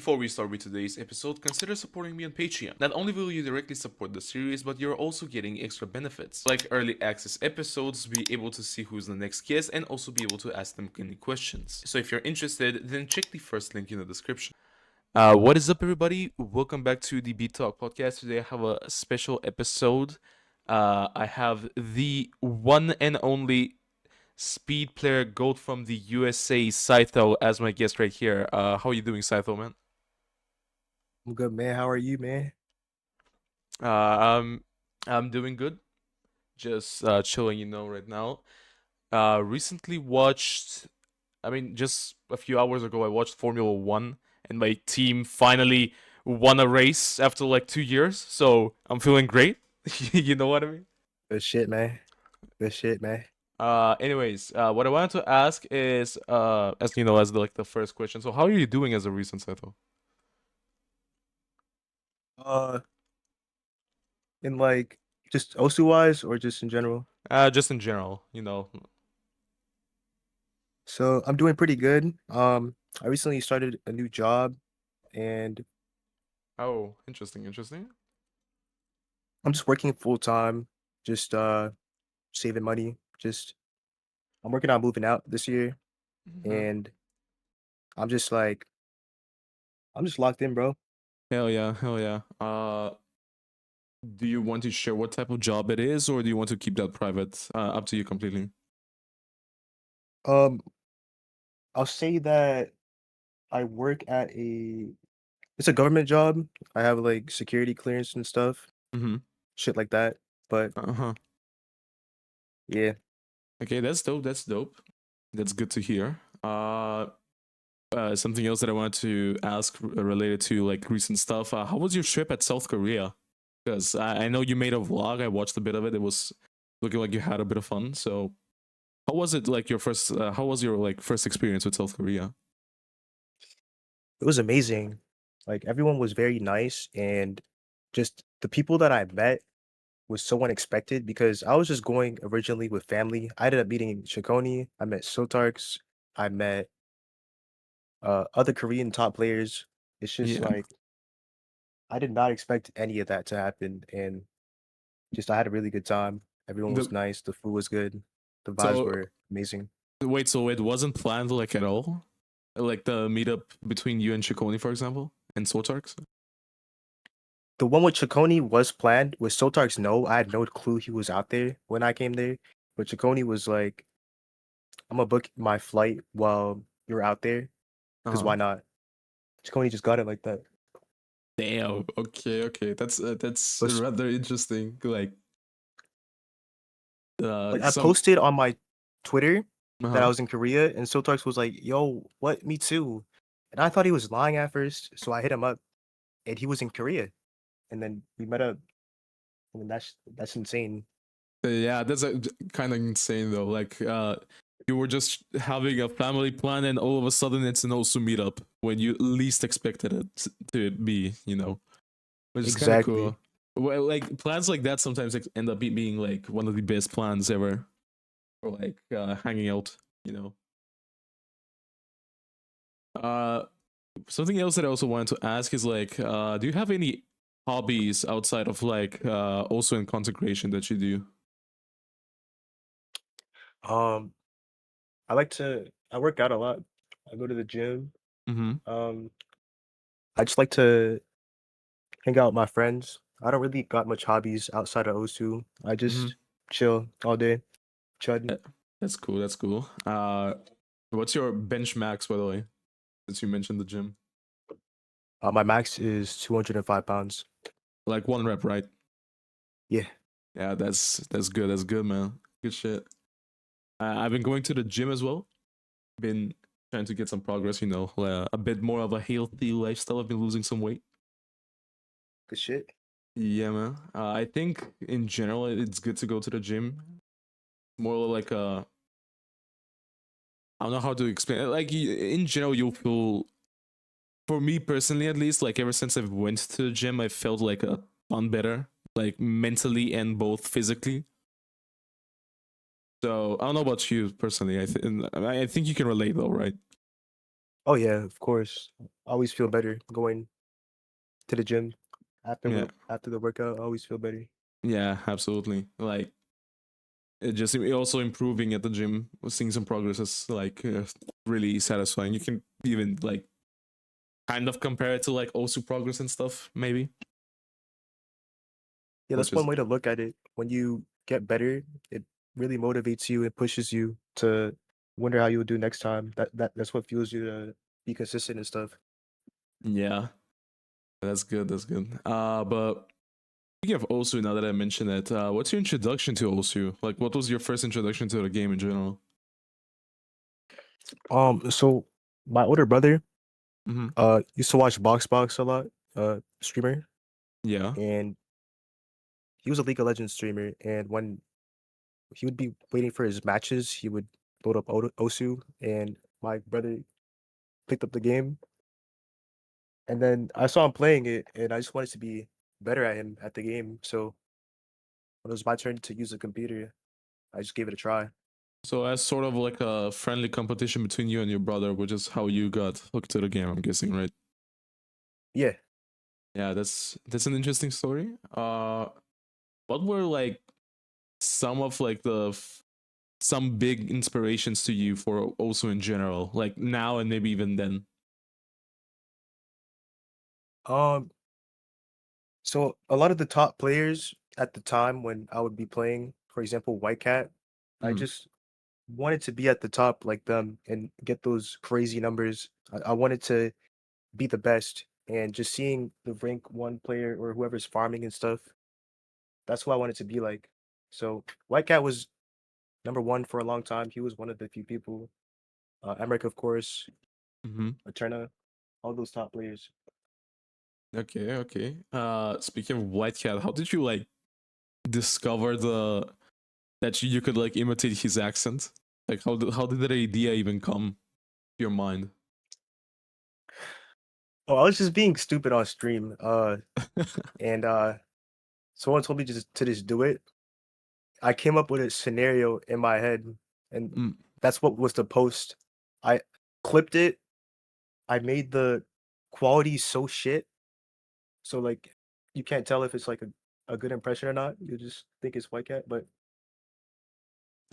before we start with today's episode, consider supporting me on Patreon. Not only will you directly support the series, but you're also getting extra benefits, like early access episodes, be able to see who's the next guest, and also be able to ask them any questions. So if you're interested, then check the first link in the description. What is up, everybody? Welcome back to the Beat Talk podcast. Today I have a special episode. I have the one and only speed player goat from the USA, Sytho, as my guest right here. How are you doing, Sytho, man? I'm good, man. How are you, man? Uh, I'm I'm doing good. Just chilling, right now. Recently watched. I mean, just a few hours ago, I watched Formula One, and my team finally won a race after like 2 years. So I'm feeling great. You know what I mean? Good shit, man. Good shit, man. Anyways, what I wanted to ask is, as you know, as the first question. So, how are you doing as a recent Sytho? Uh, in like just Osu wise or just in general? Just in general. So I'm doing pretty good. I recently started a new job and Oh, interesting. I'm just working full time, just saving money. Just I'm working on moving out this year Mm-hmm. and I'm just like I'm just locked in, bro. Hell yeah. Do you want to share what type of job it is, or do you want to keep that private? Up to you completely. Um, I'll say that I work at it's a government job. I have like security clearance and stuff, Mm-hmm. shit like that. But Uh-huh. yeah. Okay, that's dope. That's dope. That's good to hear. Something else that I wanted to ask related to like recent stuff. How was your trip at South Korea? Because I know you made a vlog. I watched a bit of it. It was looking like you had a bit of fun. So how was it like your first? How was your like first experience with South Korea? It was amazing. Like everyone was very nice and just the people that I met was so unexpected because I was just going originally with family. I ended up meeting Shikoni, I met Sotarks, I met other Korean top players. It's just Yeah. like I did not expect any of that to happen and just I had a really good time. Everyone The was nice, the food was good, the vibes so were amazing. wait, so it wasn't planned like at all? Like the meetup between you and Chikoni, for example, and Sotarks? The one with Chaconi was planned. With Sotarks, no. I had no clue he was out there when I came there. But Chaconi was like, I'm gonna book my flight while you're out there, because Uh-huh. why not? Chaconi just got it like that. Damn. Okay. That's But rather interesting. like I Some. posted on my Twitter that I Uh-huh. was in Korea, and Sotarks was like, "Yo, what? Me too." And I thought he was lying at first, so I hit him up, and he was in Korea. And then we met up. I mean, that's insane. Yeah, that's kind of insane though. Like, you were just having a family plan, and all of a sudden it's an also meetup when you least expected it to be. Which is kind of Exactly. cool. Well, like plans like that sometimes end up being like one of the best plans ever, or like hanging out. You know. Uh, Something else that I also wanted to ask is like, do you have any hobbies outside of like also in content creation that you do? Um, I work out a lot. I go to the gym. Mm-hmm. Um, I just like to hang out with my friends. I don't really got much hobbies outside of Osu. I Mm-hmm. just chill all day, chud. That's cool. That's cool. What's your bench max, by the way? Since you mentioned the gym, My max is 205 pounds. like one rep, right? Yeah, Yeah, that's good. That's good, man. Good shit. I've been going to the gym as well. Been trying to get some progress. A bit more of a healthy lifestyle. I've been losing some weight. good shit. Yeah, man. I think in general it's good to go to the gym. More like a I don't know how to explain it. Like in general, you'll feel. For me personally, at least, like ever since I've went to the gym, I felt like a ton better, like mentally and both physically. So I don't know about you personally. I think you can relate though, right? Oh yeah, of course. I always feel better going to the gym Yeah, after the workout. I always feel better. yeah, absolutely. Like it just also improving at the gym, seeing some progress is like really satisfying. You can even like kind of compare it to like also progress and stuff, maybe, Yeah, which that's one is way to look at it. When you get better, it really motivates you. It pushes you to wonder how you'll do next time. That's what fuels you to be consistent and stuff. yeah, that's good. That's good. But speaking of Osu, now that I mentioned it, what's your introduction to Osu? Like, what was your first introduction to the game in general? So my older brother, Mm-hmm. used to watch Box a lot, streamer, Yeah. and he was a League of Legends streamer. And when he would be waiting for his matches, he would load up Osu, and my brother picked up the game, and then I saw him playing it, and I just wanted to be better at him at the game. So when it was my turn to use the computer, I just gave it a try. So as sort of like a friendly competition between you and your brother, which is how you got hooked to the game, I'm guessing, right? Yeah. Yeah, that's an interesting story. What were like some of like some big inspirations to you for also in general, like now and maybe even then? Um. So a lot of the top players at the time when I would be playing, for example, Whitecat, I Mm, just wanted to be at the top like them and get those crazy numbers. I wanted to be the best, and just seeing the rank one player or whoever's farming and stuff, that's who I wanted to be like. So Whitecat was number one for a long time. He was one of the few people. Mrekk, of course, mm-hmm. Eterna, all those top players. Okay, okay. Speaking of White Cat, how did you like discover the that you could like imitate his accent? Like how did that idea even come to your mind? Oh, I was just being stupid on stream. And someone told me just do it. I came up with a scenario in my head, and Mm, that's what was the post. I clipped it. I made the quality so shit, so like you can't tell if it's like a good impression or not. You just think it's White Cat, but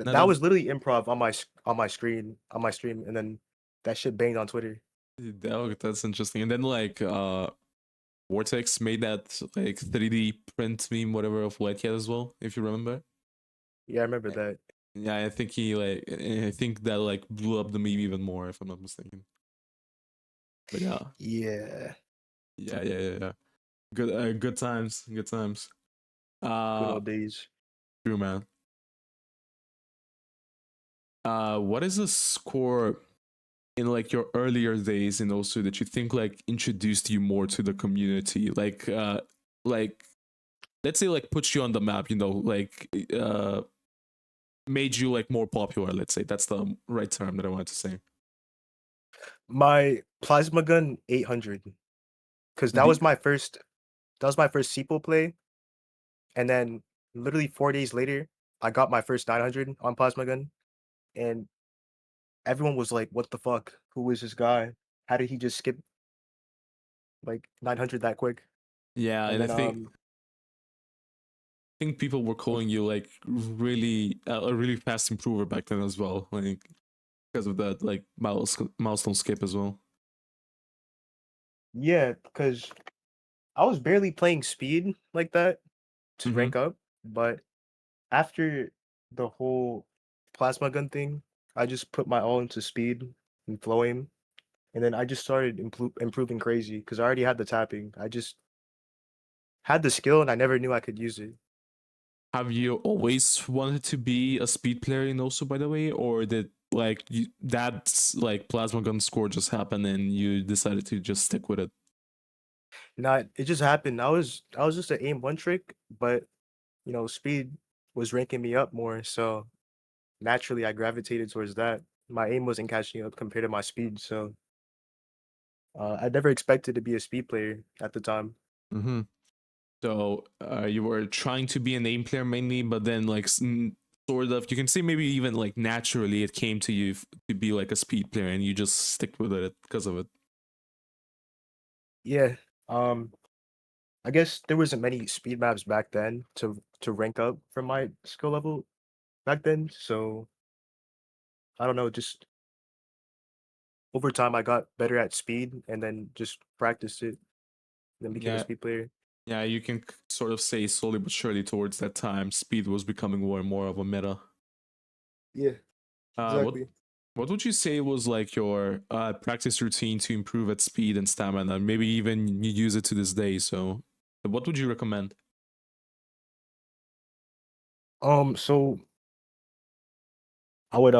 now that that was literally improv on on my screen on my stream, and then that shit banged on Twitter. that's interesting. And then like Vortex made that like 3D print meme whatever of White Cat as well, if you remember. Yeah, I remember Eh, that. Yeah, I think that like blew up the meme even more if I'm not mistaken. But yeah, Yeah, yeah. Good times, good times. good Uh, old days. true man. What is a score in like your earlier days and also that you think like introduced you more to the community? Like let's say like put you on the map, like made you like more popular, let's say. That's the right term that I wanted to say. My plasma gun 800, because The that was my first sequel play, and then literally 4 days later, I got my first 900 on plasma gun, and everyone was like, "What the fuck? Who is this guy? How did he just skip like 900 that quick?" Yeah, And and I then think people were like calling you like really a really fast improver back then as well, like because of that like milestone skip as well. yeah, because I was barely playing speed like that to Mm-hmm. rank up, but after the whole plasma gun thing, I just put my all into speed and flow aim, and then I just started improving crazy because I already had the tapping. I just had the skill, and I never knew I could use it. Have you always wanted to be a speed player in also, by the way, or did like that's like plasma gun score just happened and you decided to just stick with it? Not it just happened. I was just an aim one trick, but speed was ranking me up more, so naturally I gravitated towards that. My aim wasn't catching up compared to my speed, so I never expected to be a speed player at the time. Mm-hmm. So you were trying to be an aim player mainly, but then like sort of, you can say maybe even like naturally it came to you to be like a speed player and you just stick with it because of it. Yeah. I guess there wasn't many speed maps back then to rank up from my skill level back then. So I don't know, just over time I got better at speed and then just practiced it, then became a Yeah, speed player. yeah, you can sort of say slowly but surely towards that time, speed was becoming more and more of a meta. Yeah, Uh, what exactly. what would you say was like your practice routine to improve at speed and stamina? Maybe even you use it to this day. So, what would you recommend? So I would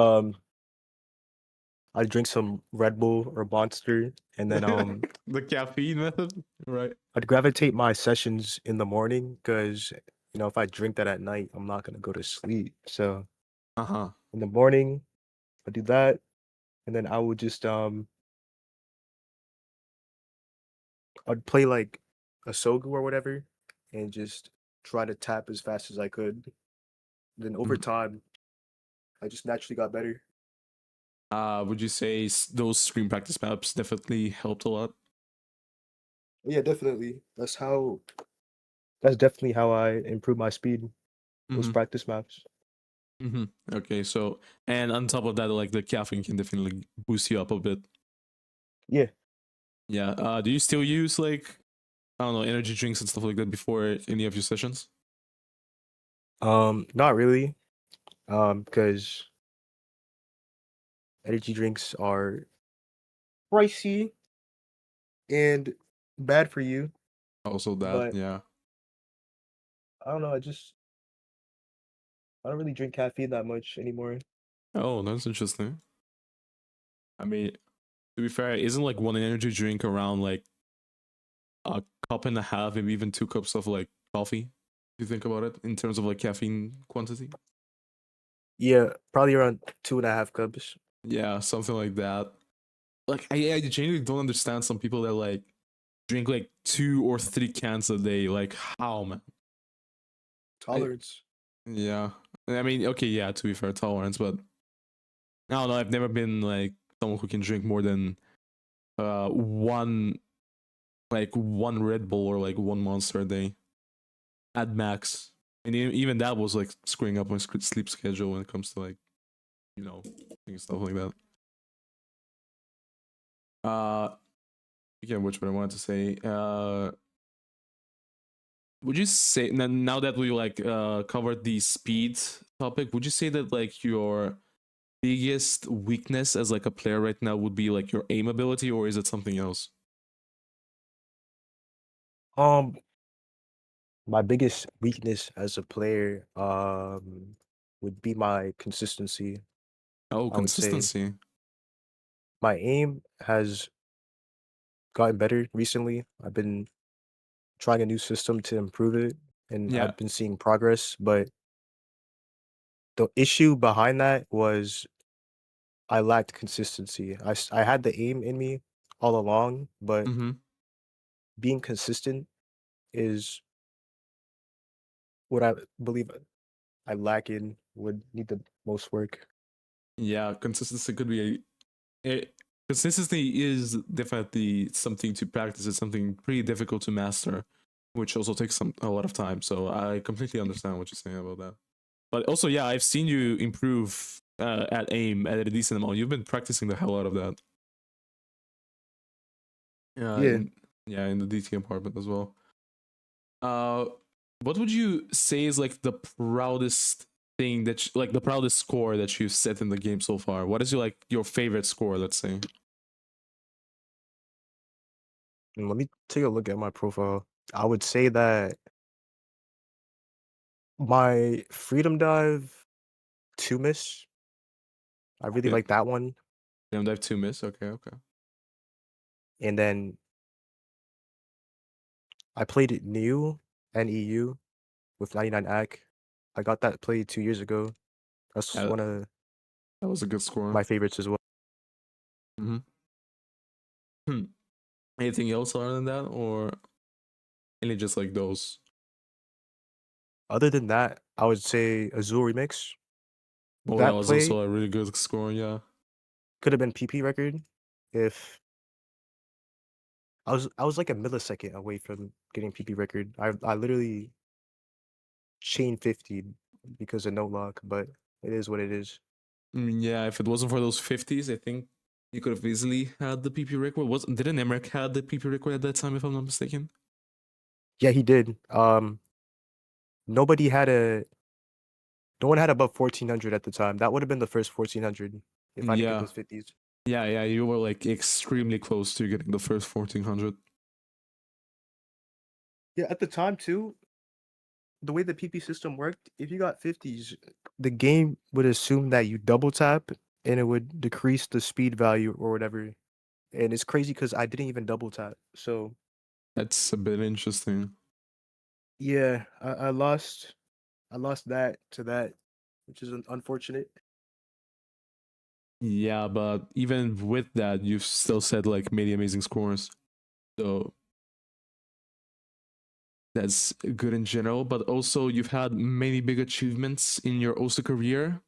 I'd drink some Red Bull or Monster and then The caffeine method, right? I'd gravitate my sessions in the morning because if I drink that at night, I'm not gonna go to sleep. So Uh huh. in the morning, I do that, and then I would just I'd play like a Sogu or whatever, and just try to tap as fast as I could. Then over time, I just naturally got better. Would you say those screen practice maps definitely helped a lot? Yeah, definitely. That's definitely how I improve my speed. Those Mm-hmm. practice maps. Mm-hmm. Okay, so and on top of that, like the caffeine can definitely boost you up a bit. Yeah. Yeah. Do you still use like I don't know energy drinks and stuff like that before any of your sessions? Not really. Because energy drinks are pricey and bad for you. Also, that But yeah. I don't know. I don't really drink caffeine that much anymore. Oh, that's interesting. I mean, to be fair, isn't like one energy drink around like a cup and a half, maybe even 2 cups of like coffee? If you think about it in terms of like caffeine quantity. Yeah, probably around 2.5 cups. Yeah, something like that. Like I genuinely don't understand some people that like drink like 2 or 3 cans a day. Like how, man? I Tolerance. yeah. I mean, okay, yeah. To be fair, tolerance, but I don't know. I've never been like someone who can drink more than one like one Red Bull or like one Monster a day at max. And even that was like screwing up my sleep schedule when it comes to like you know stuff like that. Again, which what I wanted to say. Would you say now that we like covered the speed topic, would you say that like your biggest weakness as like a player right now would be like your aim ability, or is it something else? Um, my biggest weakness as a player, would be my consistency. Oh, I would say consistency. my aim has gotten better recently. I've been trying a new system to improve it, and Yeah. I've been seeing progress. But the issue behind that was I lacked consistency. I had the aim in me all along, but Mm-hmm. being consistent is what I believe I lack in, would need the most work. Yeah, consistency could be consistency is definitely something to practice. It's something pretty difficult to master, which also takes a lot of time. So I completely understand what you're saying about that. But also, yeah, I've seen you improve at aim at a decent amount. You've been practicing the hell out of that. Yeah. In yeah, in the DT apartment as well. Uh, what would you say is like the proudest thing that like the proudest score that you've set in the game so far? What is your like your favorite score? Let's say. Let me take a look at my profile. I would say that my Freedom Dive 2 miss, I really Yeah, like that one. Damn Dive 2 miss. Okay, okay. And then I played it new, NEU, with 99 AC. I got that played 2 years ago. That's Yeah, one of that was a good score. my favorites as well. Mm-hmm. Hmm. Anything else other than that, or only just like those? Other than that, I would say Azul Remix. Oh, that That was play also a really good score. Yeah. could have been PP record if I was like a millisecond away from getting PP record. I literally chain 50 because of no luck, but it is what it is. Yeah, if it wasn't for those 50s, I think you could have easily had the PP record. Didn't mrekk had the PP record at that time, if I'm not mistaken? Yeah, he did. Nobody had a no one had above 1400 at the time. That would have been the first 1400 if I didn't get Yeah. those 50s. Yeah, you were like extremely close to getting the first 1400. Yeah, at the time too, the way the PP system worked, if you got 50s, the game would assume that you double tap and it would decrease the speed value or whatever. And it's crazy because I didn't even double tap. So That's a bit interesting. yeah, I lost that to that, which is unfortunate. Yeah, but even with that, you've still said like made amazing scores. So that's good in general. But also, you've had many big achievements in your OSA career.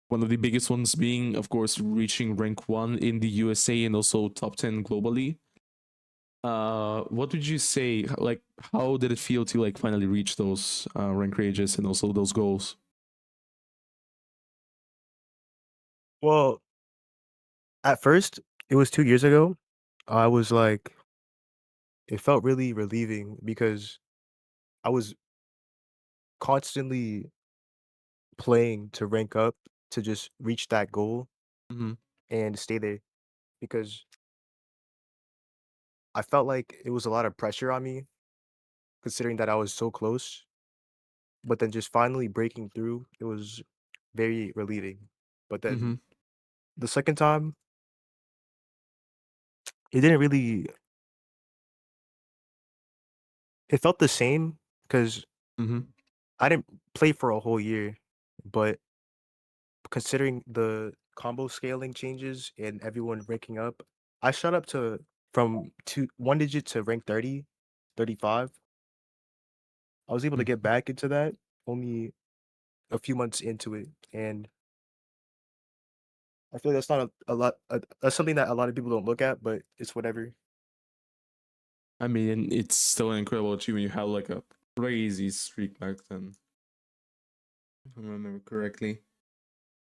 One of the biggest ones being, of course, reaching rank 1 in the USA and also top 10 globally. What would you say? Like, how did it feel to like finally reach those rank ranges and also those goals? Well, at first, it was 2 years ago. I was like, it felt really relieving because I was constantly playing to rank up to just reach that goal Mm-hmm. and stay there because I felt like it was a lot of pressure on me considering that I was so close, but then just finally breaking through, it was very relieving. But Mm-hmm. then the second time, it didn't really it felt the same because Mm-hmm. I didn't play for a whole year, but considering the combo scaling changes and everyone ranking up, I shot up to from 1 digit to rank 30, 35. I was able to get back into that only a few months into it, and I feel like that's not a lot that's something that a lot of people don't look at, but it's whatever. I mean, it's still an incredible achievement. You had like a crazy streak back then, if I remember correctly.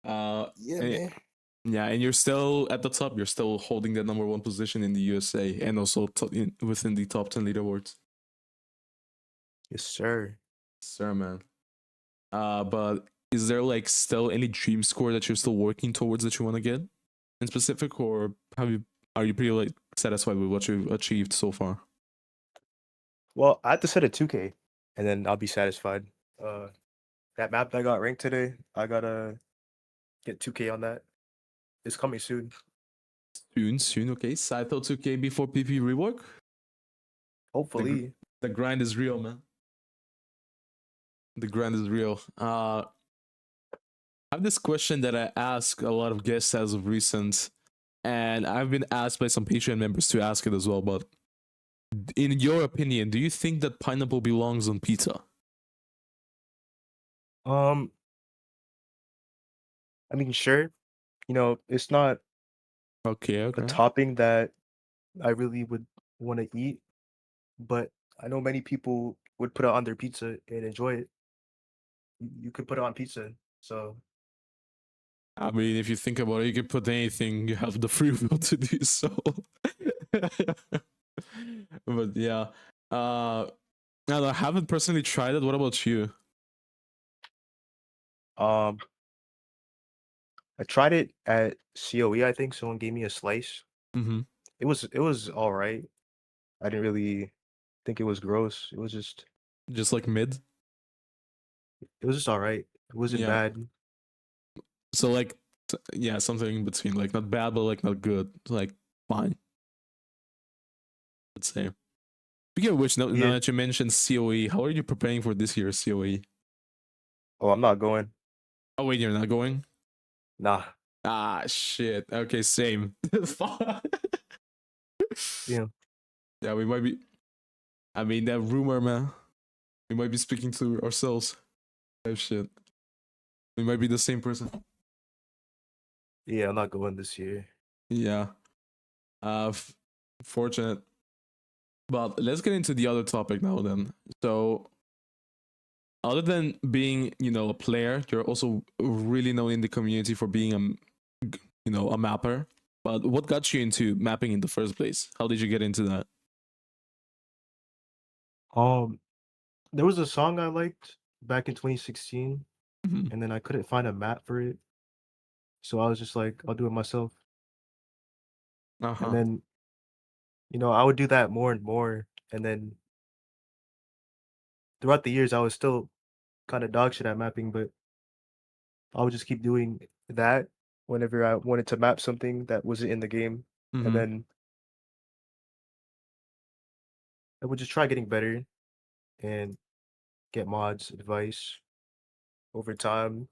Yeah, And man. yeah, and you're still at the top. You're still holding that number 1 position in the USA and also within the top 10 leaderboards. Yes, sir. Sir, man. But is there like still any dream score that you're still working towards that you want to get in specific, or are you pretty like satisfied with what you've achieved so far? Well, I have to set a 2K, and then I'll be satisfied. Uh, that map that got ranked today, I gotta get 2K on that. It's coming soon. Soon, okay. Sytho 2K before PP rework. The gr- Hopefully. the grind is real, man. The grind is real. I have this question that I ask a lot of guests as of recent, and I've been asked by some Patreon members to ask it as well. But in your opinion, do you think that pineapple belongs on pizza? Um, I mean, sure. It's not Okay, a okay. topping that I really would want to eat, but I know many people would put it on their pizza and enjoy it. You could put it on pizza. So, I mean, if you think about it, you can put anything. You have the free will to do so. But yeah, no, I haven't personally tried it. What about you? um, I tried it at COE, I think someone gave me a slice. Mm-hmm. It was all right. I didn't really think it was gross. Just like mid. It was just all right. It wasn't Yeah. bad. So like, yeah, something in between. Like not bad, but like not good. Like fine. Let's say. Speaking of which, now Yeah. that you mentioned COE, how are you preparing for this year's COE? Oh, I'm not going. Oh wait, you're not going? Nah. Ah shit. Okay, same. Yeah. Yeah, we might be. I mean that rumor, man. We might be speaking to ourselves. Oh shit. We might be the same person. Yeah, I'm not going this year. Yeah. Uh, f- Fortunate. But let's get into the other topic now then. So, other than being, a player, you're also really known in the community for being a mapper. But what got you into mapping in the first place? How did you get into that? Um, there was a song I liked back in 2016, Hmm. and then I couldn't find a map for it, so I was just like, I'll do it myself. Uh And huh. then, I would do that more and more, and then throughout the years, I was still kind of dog shit at mapping, but I would just keep doing that whenever I wanted to map something that wasn't in the game, and Hmm. then I would just try getting better and get mods, advice over time.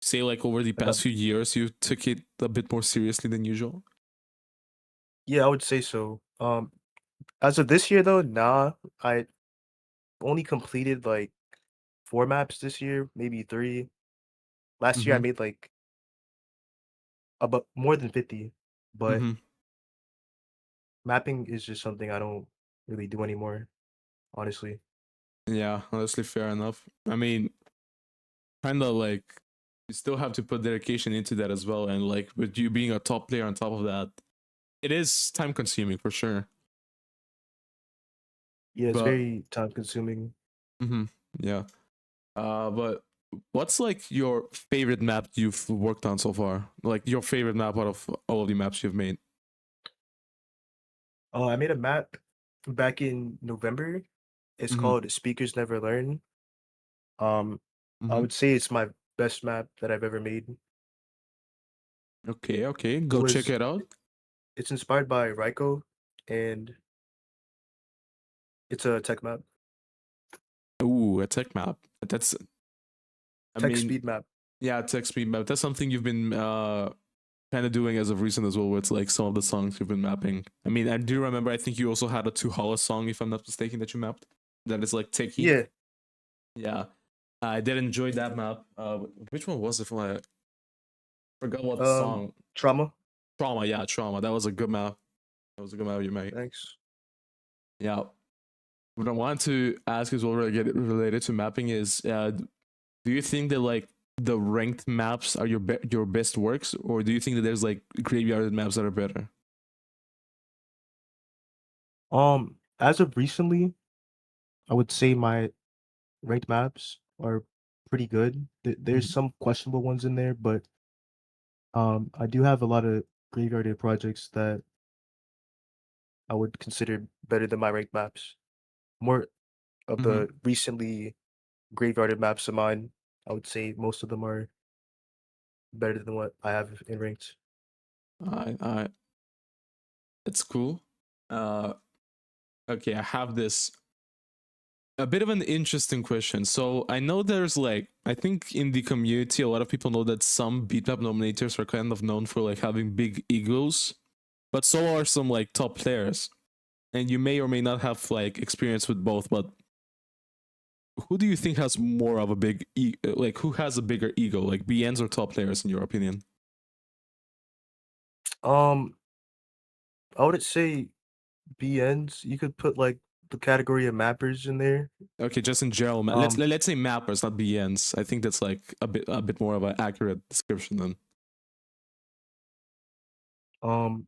Say like over the I got past few years, you took it a bit more seriously than usual. Yeah, I would say so. As of this year though, nah, I only completed like 4 maps this year, maybe 3. Last year I Mm-hmm. made like about more than 50, but Mm-hmm. mapping is just something I don't really do anymore, honestly. Yeah, honestly, fair enough. I mean, kind of like you still have to put dedication into that as well, and like with you being a top player on top of that, it is time consuming for sure. Yeah, it's But very time consuming. mhm, yeah. But what's like your favorite map you've worked on so far? Like your favorite map out of all of the maps you've made? I made a map back in November. It's Mm-hmm. called Speakers Never Learn. Um, I Mm-hmm. would say it's my best map that I've ever made. Okay, okay. It Go check was it out. it's inspired by Raiko, and it's a tech map, Ooh, a tech map. That's, I tech mean, speed map. yeah, tech speed map. That's something you've been kind of doing as of recent as well, with like some of the songs you've been mapping. I mean, I do remember. I think you also had a Two Hollow song, if I'm not mistaken, that you mapped. That is like techie. Yeah, Yeah, I did enjoy that map. Which one was it? I forgot what um, song. trauma. Trauma. Yeah, trauma. That was a good map. That was a good map you made. Thanks. Yeah. What I want to ask as well, related to mapping, is do you think that like the ranked maps are your best works, or do you think that there's like graveyard maps that are better? As of recently, I would say my ranked maps are pretty good. There's Mhm. some questionable ones in there, but I do have a lot of graveyarded projects that I would consider better than my ranked maps. More of Mhm. the recently graveyarded maps of mine, I would say most of them are better than what I have in ranked. I it's cool. Uh, okay, I have this a bit of an interesting question. So I know there's like, I think in the community a lot of people know that some beat up nominators are kind of known for like having big egos, but so are some like top players. And you may or may not have like experience with both, but who do you think has more of a like who has a bigger ego, like BNs or top players in your opinion? Um, I would say BNs. You could put like the category of mappers in there. Okay, just in general, Um, let's say mappers, not BNs. I think that's like a bit more of an accurate description then. um,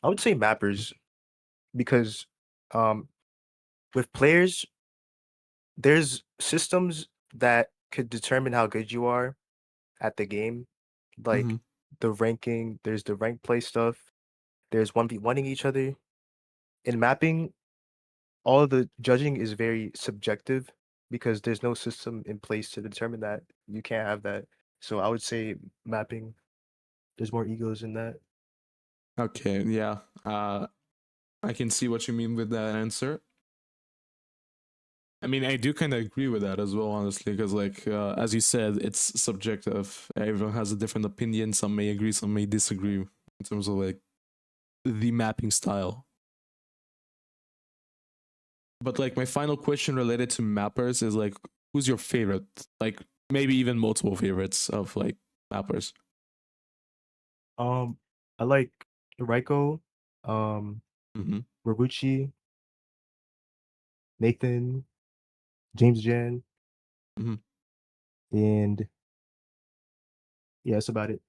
I would say mappers because um with players, there's systems that could determine how good you are at the game. Mm-hmm. Like the ranking, there's the rank play stuff, there's 1v1ing each other. In mapping, all of the judging is very subjective because there's no system in place to determine that. You can't have that. So I would say mapping, there's more egos in that. Okay, yeah. I can see what you mean with that answer. I mean, I do kind of agree with that as well, honestly, because like as you said, it's subjective. Everyone has a different opinion. Some may agree, some may disagree in terms of like the mapping style. But like my final question related to mappers is like, who's your favorite? Like maybe even multiple favorites of like mappers. I like Raiko, um, Mm-hmm. Marucci, Nathan, James Jan, Mm-hmm. and yeah, that's about it.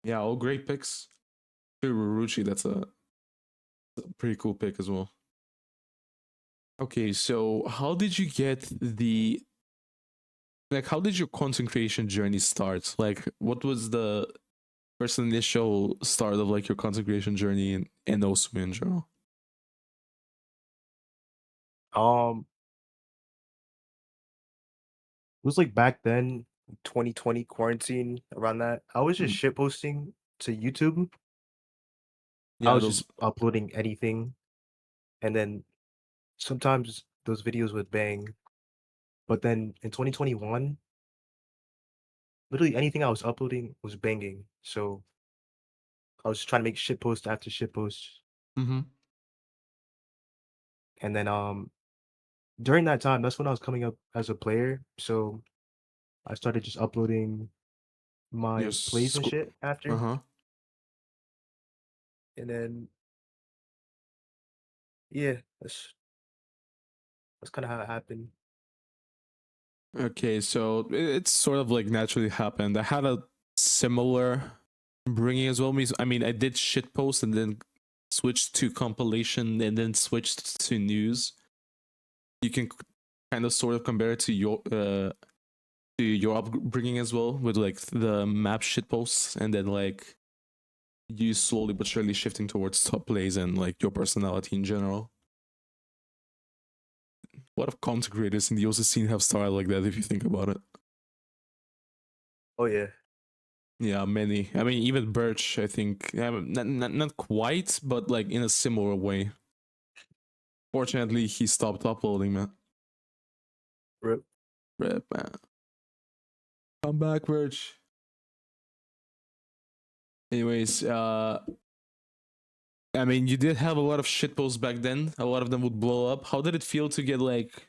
Yeah, all great picks. Ruruchi, that's a pretty cool pick as well. Okay, so how did you get the like? How did your content creation journey start? Like, what was the first initial start of like your content creation journey and also in general? Um, it was like back then, 2020 quarantine around that. I was just Mm. shit posting to YouTube. I Yeah, was those. just uploading anything, and then sometimes those videos would bang. But then in 2021, literally anything I was uploading was banging. So I was just trying to make shit post after shit post. Mm-hmm. And then during that time, that's when I was coming up as a player. So I started just uploading my plays Yes. and shit Uh after. huh. And then yeah, that's kind of how it happened. Okay, so it's sort of like naturally happened. I had a similar bringing as well. I mean, I did shit post and then switched to compilation and then switched to news. You can kind of sort of compare it to your upbringing as well with like the map shit posts and then like you slowly but surely shifting towards top plays and like your personality in general. A lot of content creators in the OC scene have started like that if you think about it. Oh yeah. Yeah, many. I mean, even Birch, I think, not quite, but like in a similar way. Fortunately, he stopped uploading, man. Rip. Rip, man. Come back, Birch. Anyways, I mean, you did have a lot of shitposts back then. A lot of them would blow up. How did it feel to get like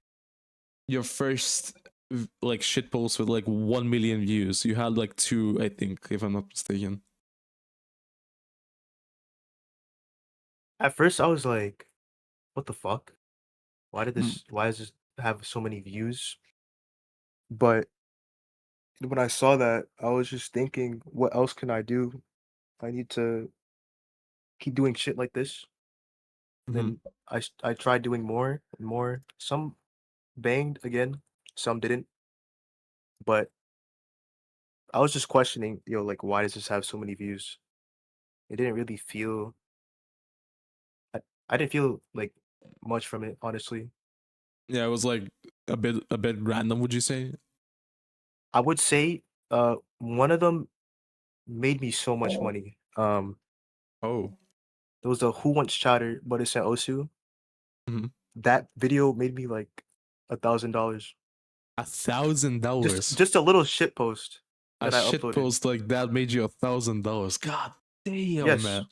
your first like shitpost with like 1 million views? You had like two, I think, if I'm not mistaken. At first I was like, what the fuck? Mm. Why does this have so many views? But when I saw that, I was just thinking, what else can I do? I need to keep doing shit like this. And Mm-hmm. then I tried doing more and more. Some banged again, some didn't. But I was just questioning, like, why does this have so many views? It didn't really feel. I, I didn't feel like much from it, honestly. Yeah, it was like a bit random, would you say? I would say, one of them made me so much money. Oh. There was a Who Wants Chowder, but it's at Osu. Mm-hmm. That video made me like $1,000. Just $1,000. just a little shit post A that I shit uploaded. post like that made you $1,000. God damn, Yes, man.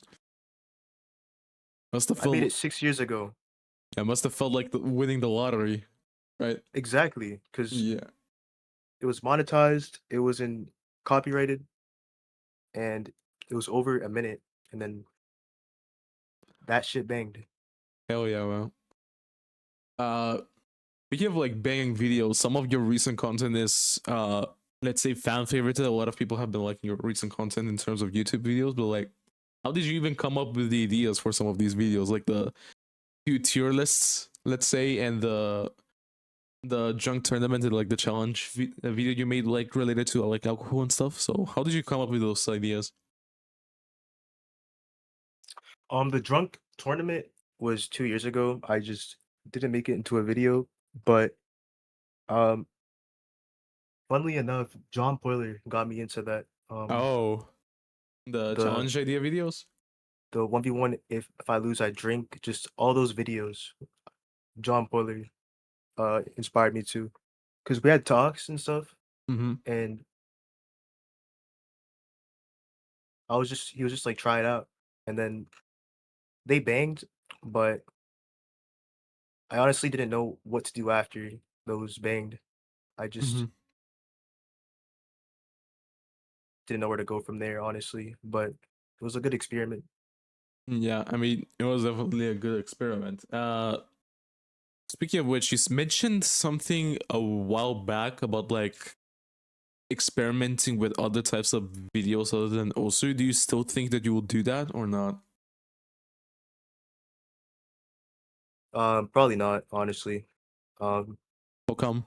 Must have I made it felt 6 years ago. yeah, must have felt like winning the lottery, right? Exactly, because Yeah. it was monetized, it was in copyrighted, and it was over a minute, and then that shit banged. Hell yeah, man. Uh Speaking of like banging videos, some of your recent content is let's say fan favorited. A lot of people have been liking your recent content in terms of YouTube videos, but like how did you even come up with the ideas for some of these videos? Like the two tier lists, let's say, and the junk tournament and like the challenge video you made like related to like alcohol and stuff. So how did you come up with those ideas? The drunk tournament was 2 years ago. I just didn't make it into a video, but um, funnily enough, John Poyler got me into that. Oh, the The challenge idea videos. the 1v1, if I lose I drink, just all those videos. John Poyler inspired me to, because we had talks and stuff, Mm-hmm. and he was just like try it out, and then they banged, but I honestly didn't know what to do after those banged. I Mm-hmm. just didn't know where to go from there, honestly. But It was a good experiment. Yeah, I mean, it was definitely a good experiment. Speaking of which, you mentioned something a while back about like experimenting with other types of videos other than Osu. Do you still think that you will do that or not? Probably not, honestly. Um, How come?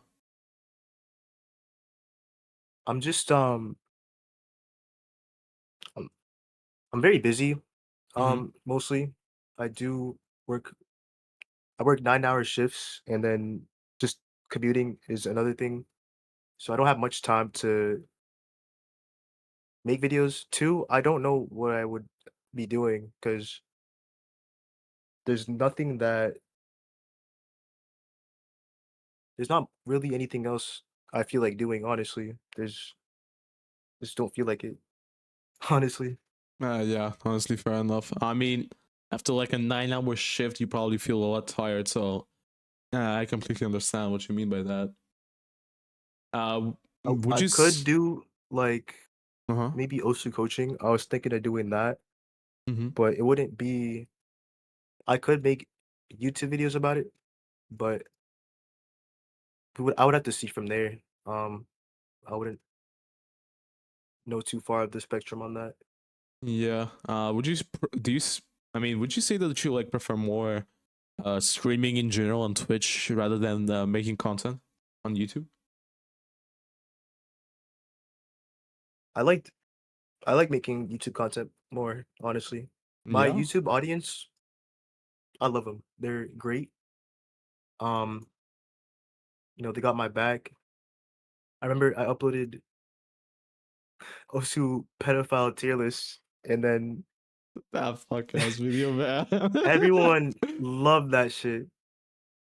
I'm just I'm, I'm very busy. Mm-hmm. Mostly, I do work. I work 9-hour shifts, and then just commuting is another thing. So I don't have much time to make videos. Two, I don't know what I would be doing because there's nothing that there's not really anything else I feel like doing. Honestly, just don't feel like it. Honestly. Yeah, honestly, fair enough. I mean, after like a 9 hour shift, you probably feel a lot tired. So I completely understand what you mean by that. Would I you? could do like Uh-huh. maybe Osu coaching. I was thinking of doing that, Mm-hmm. but it wouldn't be. I could make YouTube videos about it, but I would have to see from there. I wouldn't know too far of the spectrum on that. Yeah. Would you? Do you? I mean, would you say that you like prefer more streaming in general on Twitch rather than making content on YouTube? I liked I like making YouTube content more, honestly. My Yeah. YouTube audience, I love them. They're great. Um, they got my back. I remember I uploaded Osu pedophile tier list, and then That fuck ass video, man. everyone loved that shit.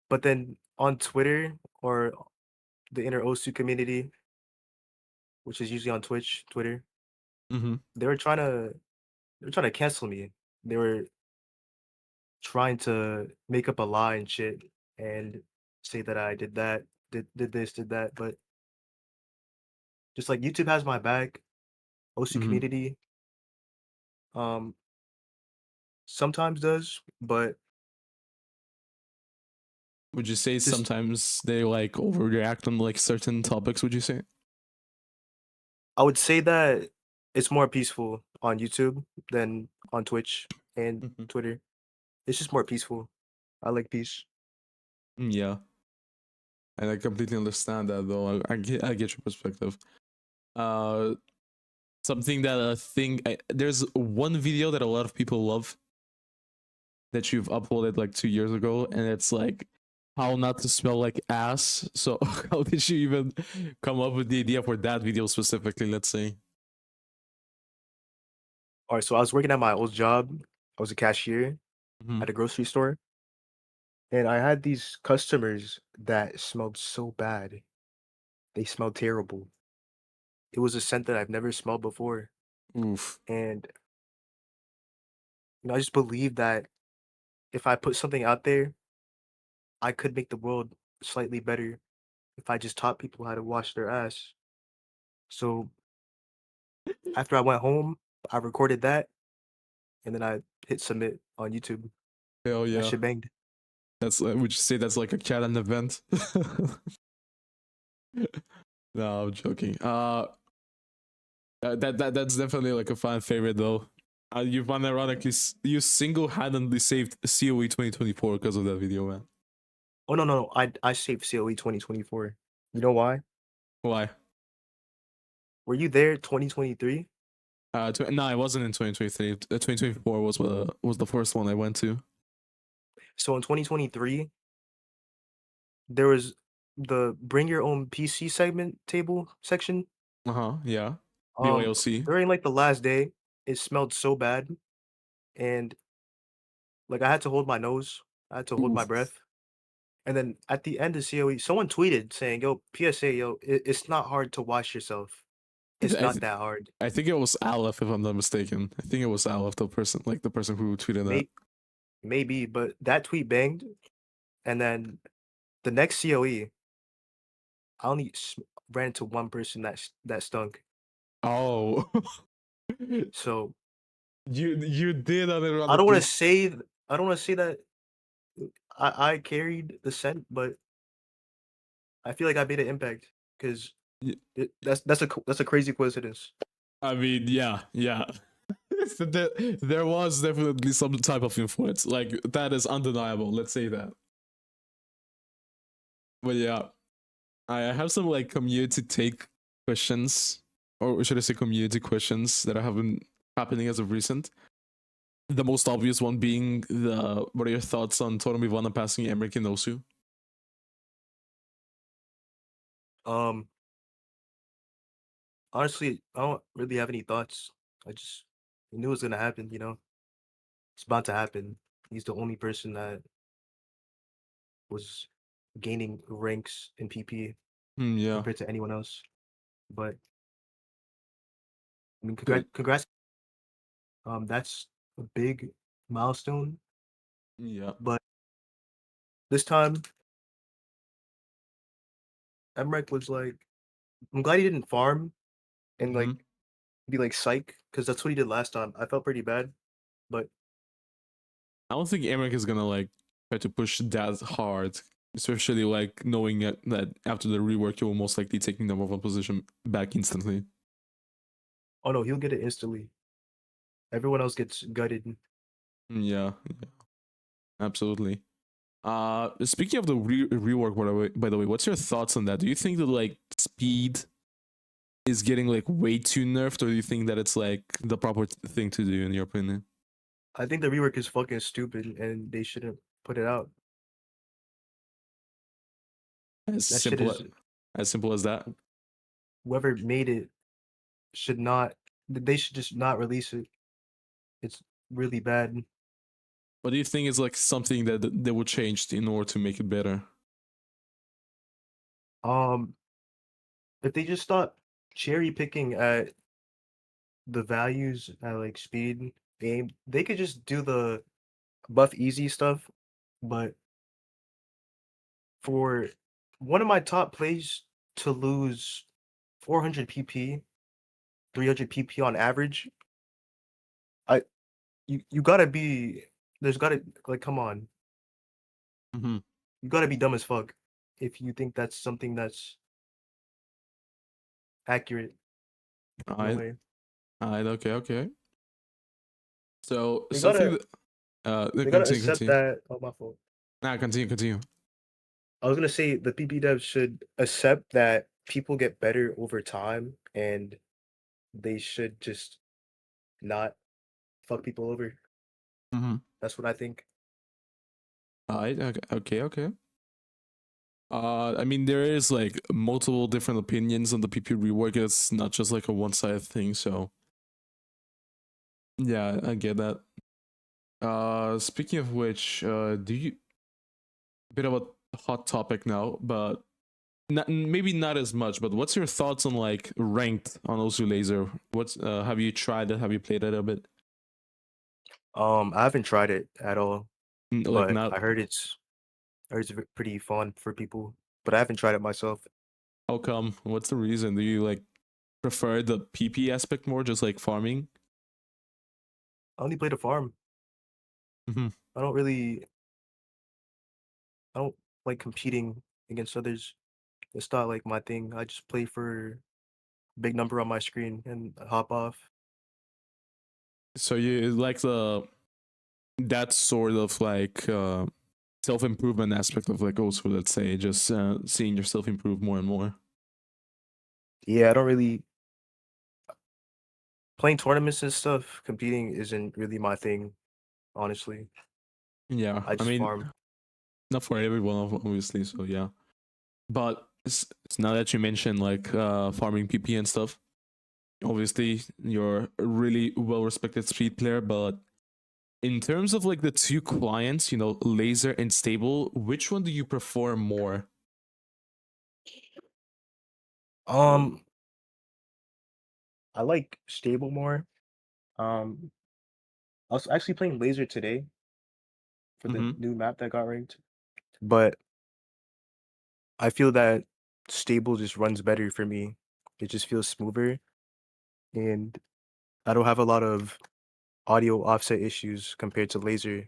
But then on Twitter or the inner Osu community, which is usually on Twitter, Mm-hmm. they were trying to cancel me. They were trying to make up a lie and shit and say that I did that, did this, did that. But just like YouTube has my back, Osu Mm-hmm. community um sometimes does, but Would you say just sometimes they like overreact on like certain topics? Would you say? I would say that it's more peaceful on YouTube than on Twitch and Mm-hmm. Twitter. It's just more peaceful. I like peace. Yeah, and I completely understand that though. I get your perspective. Uh, Something that I think there's one video that a lot of people love that you've uploaded like 2 years ago, and it's like how not to smell like ass. So how did you even come up with the idea for that video specifically? Let's say. All right, so I was working at my old job. I was a cashier Mm-hmm. at a grocery store, and I had these customers that smelled so bad. They smelled terrible. It was a scent that I've never smelled before, Oof. and I just believed that if I put something out there, I could make the world slightly better if I just taught people how to wash their ass. So after I went home, I recorded that, and then I hit submit on YouTube. Hell That yeah. shit banged. That's would you say that's like a Canon event? No, I'm joking. That's definitely like a fan favorite though. You've unironically you single-handedly saved COE 2024 because of that video, man. Oh no, no, no. I saved COE 2024. You know why? Why? Were you there 2023? No, I wasn't in 2023. 2024 was the first one I went to. So in 2023, there was the bring your own PC segment table section. Uh huh. Yeah. BYOC. During like the last day, it smelled so bad, and like I had to hold my nose, I had to hold my Oof. breath. And then at the end of COE, someone tweeted saying, "Yo, PSA, yo, it's not hard to wash yourself. It's I, not th- that hard." I think it was Aleph, if I'm not mistaken. I think it was Aleph, the person who tweeted that. May maybe, but that tweet banged, and then the next COE, I only ran into one person that stunk. Oh. So You did I don't want unironically. to say I don't want to say that I carried the scent, but I feel like I made an impact because Y- that's a crazy coincidence. I mean, yeah, yeah. So there was definitely some type of influence. Like that is undeniable. Let's say that. But yeah, I have some like community take questions, or should I say community questions that have been happening as of recent. The most obvious one being the what are your thoughts on Toromivana passing mrekk and osu? Um, Honestly, I don't really have any thoughts. I just knew it was gonna happen. It's about to happen. He's the only person that was gaining ranks in PP Yeah, compared to anyone else. But I mean, good. congrats. That's a big milestone. Yeah. But this time, mrekk was like, I'm glad he didn't farm and Mm-hmm. like be like psych because that's what he did last time. I felt pretty bad, but I don't think mrekk is gonna like try to push that hard, especially like knowing that after the rework, you will most likely taking number one position back instantly. oh no, he'll get it instantly. Everyone else gets gutted. Yeah, yeah, absolutely. Speaking of the rework, by the way, what's your thoughts on that? Do you think that like speed is getting like way too nerfed, or do you think that it's like the proper thing to do in your opinion? I think the rework is fucking stupid and they shouldn't put it out. As That shit simple is as simple as that. whoever made it should not they should just not release it. It's really bad. What do you think is like something that they would change in order to make it better? Um if they just stop cherry picking at the values at like speed, aim, they could just do the buff easy stuff, but for one of my top plays to lose 400 PP, 300 PP on average, I you gotta be there's gotta like come on, Mm-hmm. you gotta be dumb as fuck if you think that's something that's accurate. No I way. okay, okay. So They something gotta that they gotta continue, accept continue. that. Oh my fault. Continue, continue. I was gonna say the PP devs should accept that people get better over time, and they should just not fuck people over. Mm-hmm. That's what I think. Okay, okay, okay. I mean, there is like multiple different opinions on the PP rework. It's not just like a one-sided thing. So yeah, I get that. Speaking of which, do you bit of a hot topic now, but maybe not as much. But what's your thoughts on like ranked on Osu Lazer? What's have you tried it? Have you played it a bit? I haven't tried it at all, Like but not. I heard it's pretty fun for people, but I haven't tried it myself. How come? What's the reason? Do you like prefer the PP aspect more, just like farming? I only play the farm. Mm-hmm. I don't really I don't like competing against others. It's not like my thing. I just play for big number on my screen and hop off. So you like the that sort of like self improvement aspect of like also let's say just seeing yourself improve more and more. Yeah, I don't really playing tournaments and stuff. Competing isn't really my thing, honestly. Yeah, I I just mean farm. not for everyone obviously. So yeah, but it's now that you mentioned like farming PP and stuff. Obviously, you're a really well respected speed player, but in terms of like the two clients, you know, Lazer and Stable, which one do you prefer more? Um, I like stable more. Um, I was actually playing Laser today for the Mm-hmm. new map that got ranked, but I feel that stable just runs better for me. It just feels smoother, and I don't have a lot of audio offset issues compared to Lazer.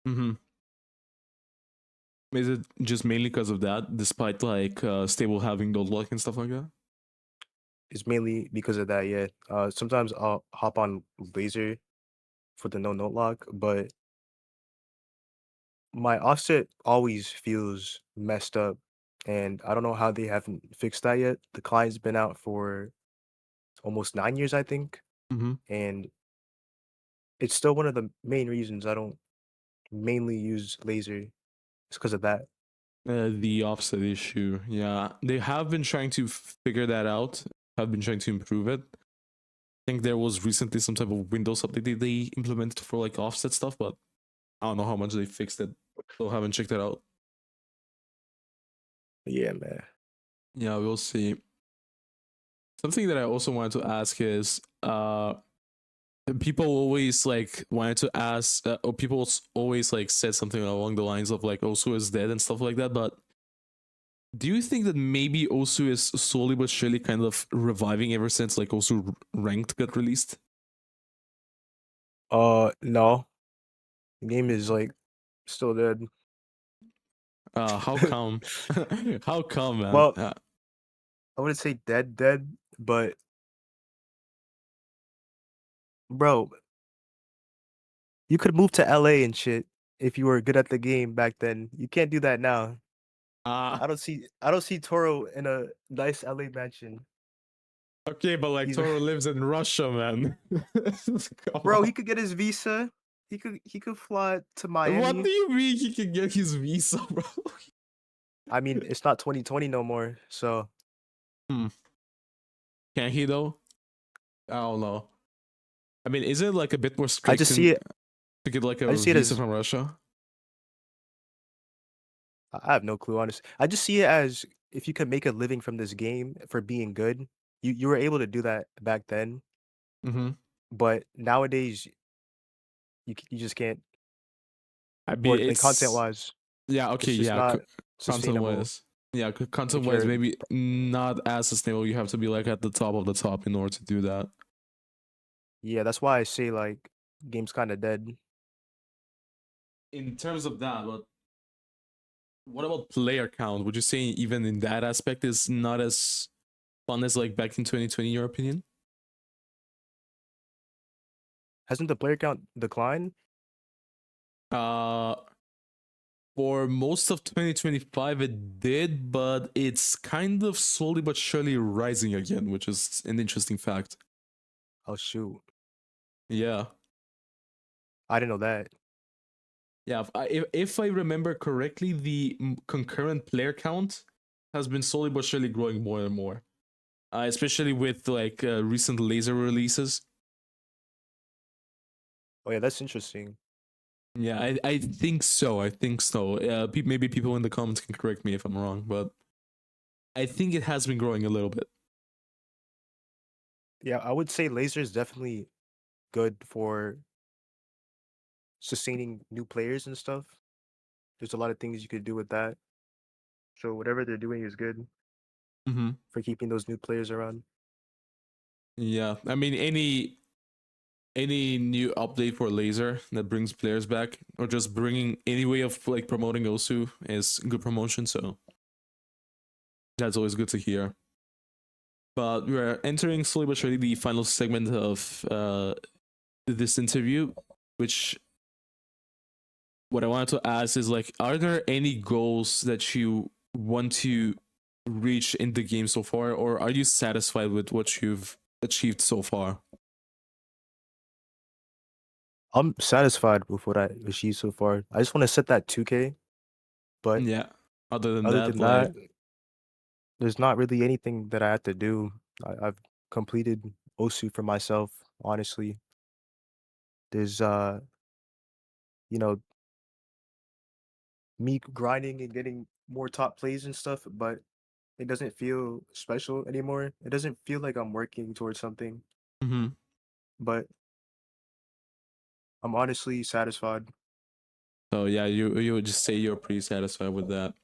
Mm-hmm. Is it just mainly because of that, despite like stable having the lock and stuff like that? It's mainly because of that, yeah. Sometimes I'll hop on Lazer for the no note lock, but my offset always feels messed up, and I don't know how they haven't fixed that yet. The client's been out for almost 9 years, I think, Mm-hmm. and it's still one of the main reasons I don't mainly use Lazer. It's because of that. The offset issue, yeah, they have been trying to figure that out. Have been trying to improve it. I think there was recently some type of Windows update they implemented for like offset stuff, but I don't know how much they fixed it. So haven't checked it out. Yeah, man. Yeah, we'll see. Something that I also wanted to ask is people always like wanted to ask or people always like said something along the lines of like Osu is dead and stuff like that, but do you think that maybe Osu is slowly but surely kind of reviving ever since like Osu ranked got released? No. The game is like still dead. How come? How come, man? Well, I wouldn't say dead, but bro, you could move to LA and shit if you were good at the game back then. You can't do that now. uh I don't see Toro in a nice LA mansion. okay, but like He's Toro lives in Russia, man. Come bro, he on. could get his visa. He could fly to What do Miami. you mean he can get his visa, bro? I mean, it's not 2020 no more, so Hmm. Can he though? I don't know. I mean, is it like a bit more I strict just see it to get like I a just see it visa as from Russia? I have no clue, honestly. I just see it as if you could make a living from this game for being good, you were able to do that back then, Mm-hmm. but nowadays you just can't, I or mean, like content it's wise, yeah, okay, it's just yeah, not content sustainable wise, yeah, content if wise, you're maybe not as sustainable. You have to be like at the top of the top in order to do that. yeah, that's why I say like game's kind of dead. In terms of that, but what about player count? Would you say even in that aspect is not as fun as like back in 2020? In your opinion? Hasn't the player count declined? Uh, for most of 2025, it did, but it's kind of slowly but surely rising again, which is an interesting fact. Oh shoot, Yeah. I didn't know that. Yeah, if I remember correctly, the concurrent player count has been slowly but surely growing more and more, especially with like recent Lazer releases. Oh yeah, that's interesting. Yeah, I think so. I think so. Maybe people in the comments can correct me if I'm wrong, but I think it has been growing a little bit. Yeah, I would say Laser is definitely good for sustaining new players and stuff. There's a lot of things you could do with that. So whatever they're doing is good Mm-hmm. for keeping those new players around. Yeah, I mean any new update for Lazer that brings players back, or just bringing any way of like promoting Osu is good promotion. So that's always good to hear. But we are entering slowly but surely the final segment of this interview, which what I wanted to ask is like, are there any goals that you want to reach in the game so far, or are you satisfied with what you've achieved so far? I'm satisfied with what I achieved so far. I just want to set that 2K, but Yeah. Other than other that, than like, that, there's not really anything that I have to do. I've completed Osu for myself, honestly. There's you know, me grinding and getting more top plays and stuff, but it doesn't feel special anymore. It doesn't feel like I'm working towards something, mhm. but I'm honestly satisfied. So yeah, you would just say you're pretty satisfied with that.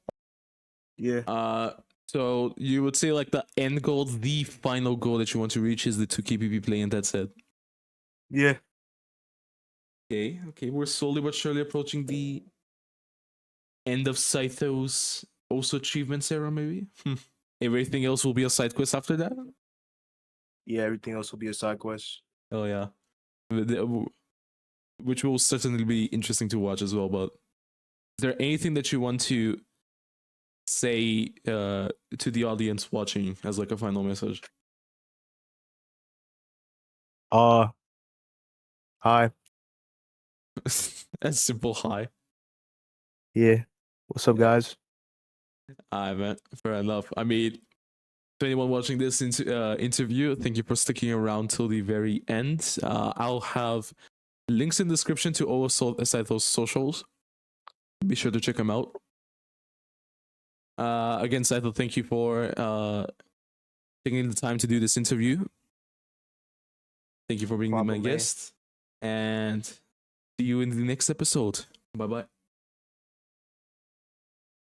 Yeah. Uh, so you would say like the end goal, the final goal that you want to reach is the 2K PP play, and that's it. Yeah. Okay, we're slowly but surely approaching the end of Sytho's also achievements era, maybe. Everything else will be a side quest after that. Yeah, everything else will be a side quest. Oh yeah, which will certainly be interesting to watch as well. But is there anything that you want to say to the audience watching as like a final message? Hi. A simple hi. Yeah. What's up, guys? Man, fair enough. I mean, to anyone watching this interview, thank you for sticking around till the very end. I'll have links in the description to all of Sytho's socials. Be sure to check them out. Again, Sytho, thank you for taking the time to do this interview. Thank you for being my Problem, man. guest. And see you in the next episode. Bye bye.